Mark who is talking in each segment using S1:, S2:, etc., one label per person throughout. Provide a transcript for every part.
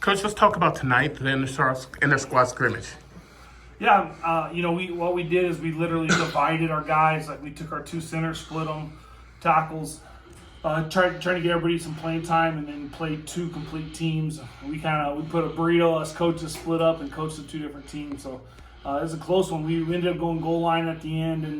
S1: Coach, let's talk about tonight, the inter-squad scrimmage.
S2: Yeah, what we did is we literally divided our guys. Like we took our two centers, split them, tackles, trying to get everybody some playing time, and then played two complete teams. We put a burrito. Us coaches split up and coached the two different teams. So it was a close one. We ended up going goal line at the end, and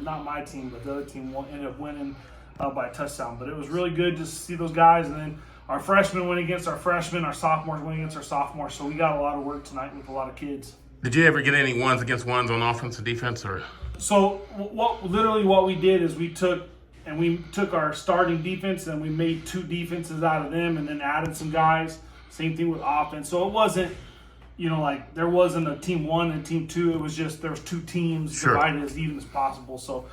S2: not my team, but the other team ended up winning by a touchdown. But it was really good just to see those guys, and then our freshmen went against our freshmen, our sophomores went against our sophomores. So we got a lot of work tonight with a lot of kids.
S1: Did you ever get any ones against ones on offense or defense? Or
S2: So what we did is we took our starting defense and we made two defenses out of them and then added some guys. Same thing with offense. So it wasn't, like there wasn't a team one and team two. It was just there was two teams divided as even as possible. So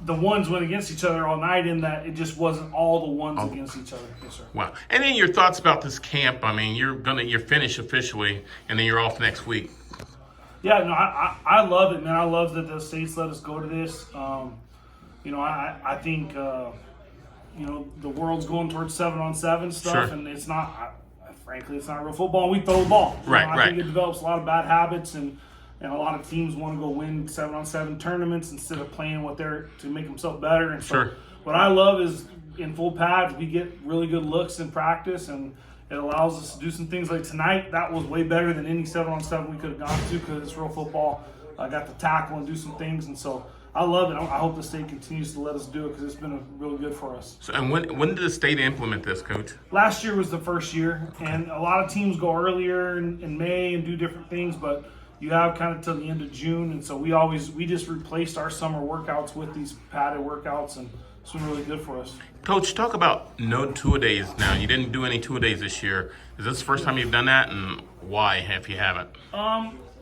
S2: the ones went against each other all night in that it just wasn't all the ones against each other. Yes, sir.
S1: Wow. And then your thoughts about this camp. I mean, you're finished officially and then you're off next week.
S2: Yeah, no, I love it, man. I love that the states let us go to this. I think, the world's going towards 7-on-7 stuff, and it's not, frankly, it's not real football. We throw the ball. I think it develops a lot of bad habits, and a lot of teams want to go win 7-on-7 tournaments instead of playing to make themselves better. And so what I love is in full pads, we get really good looks in practice, and it allows us to do some things like tonight. That was way better than any 7-on-7 we could have gone to because it's real football. I got to tackle and do some things, and so I love it. I hope the state continues to let us do it because it's been really good for us.
S1: So, and when did the state implement this, Coach?
S2: Last year was the first year, and a lot of teams go earlier in May and do different things, but you have kind of till the end of June, and so we just replaced our summer workouts with these padded workouts, and it's been really good for us.
S1: Coach, talk about no two-a-days now. You didn't do any two-a-days this year. Is this the first time you've done that, and why if you haven't?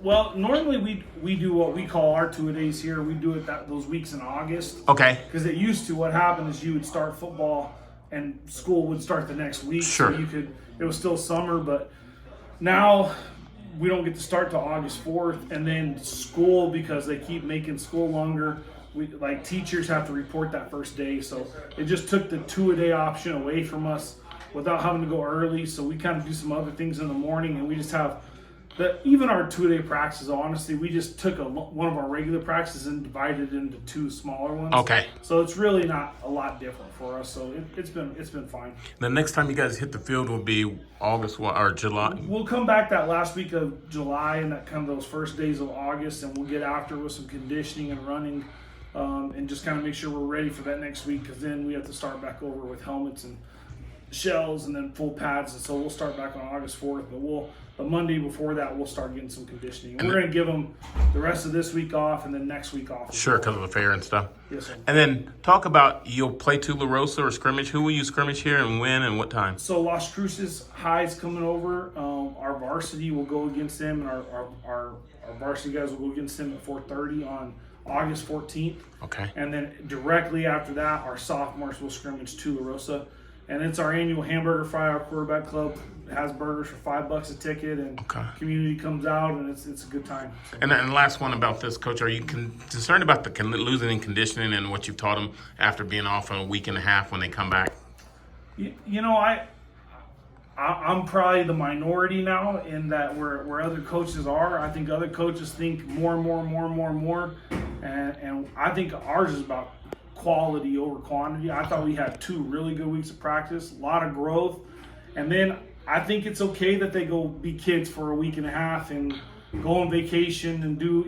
S2: Well, normally we do what we call our two-a-days here. We do it those weeks in August.
S1: Okay.
S2: Because it used to, what happened is you would start football and school would start the next week.
S1: Sure.
S2: So it was still summer, but now we don't get to start till August 4th, and then school, because they keep making school longer, teachers have to report that first day. So it just took the two-a-day option away from us without having to go early. So we kind of do some other things in the morning, and we just have even our two-a-day practices, honestly, we just took one of our regular practices and divided it into two smaller ones.
S1: Okay.
S2: So it's really not a lot different for us. So it's been fine.
S1: The next time you guys hit the field will be August or July?
S2: We'll come back that last week of July and that kind of those first days of August, and we'll get after with some conditioning and running, and just kind of make sure we're ready for that next week, because then we have to start back over with helmets and shells and then full pads, and so we'll start back on August 4th, but the Monday before that we'll start getting some conditioning. We're going to give them the rest of this week off and then next week off.
S1: Sure, because of the fair and stuff.
S2: Yes, sir.
S1: And then talk about, you'll play Tularosa or scrimmage. Who will you scrimmage here and when and what time?
S2: So Las Cruces High's coming over. Our varsity will go against them, and our varsity guys will go against them at 4:30 on August 14th.
S1: Okay.
S2: And then directly after that, our sophomores will scrimmage Tularosa. And it's our annual hamburger fry. Our quarterback club has burgers for $5 a ticket, and community comes out, and it's a good time. So. And
S1: the last one about this, Coach, are you concerned about the losing in conditioning and what you've taught them after being off for a week and a half when they come back?
S2: I'm probably the minority now in that where other coaches are. I think other coaches think more, and I think ours is about quality over quantity. I thought we had 2 really good weeks of practice, a lot of growth, and then I think it's okay that they go be kids for a week and a half and go on vacation and do,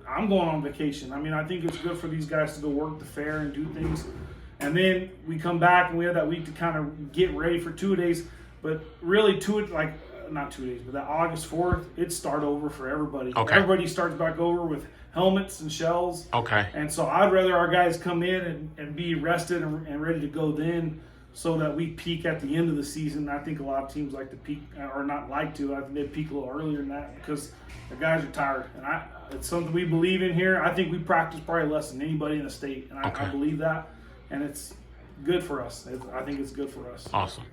S2: I'm going on vacation. I mean, I think it's good for these guys to go work the fair and do things, and then we come back and we have that week to kind of get ready for 2 days. But really, not 2 days, but that August 4th, it start over for everybody.
S1: Okay.
S2: Everybody starts back over with helmets and shells.
S1: Okay.
S2: And so I'd rather our guys come in and be rested and ready to go then, so that we peak at the end of the season. I think a lot of teams like to peak, or not like to. I think they peak a little earlier than that because the guys are tired. And it's something we believe in here. I think we practice probably less than anybody in the state, and I believe that. And it's good for us. I think it's good for us.
S1: Awesome.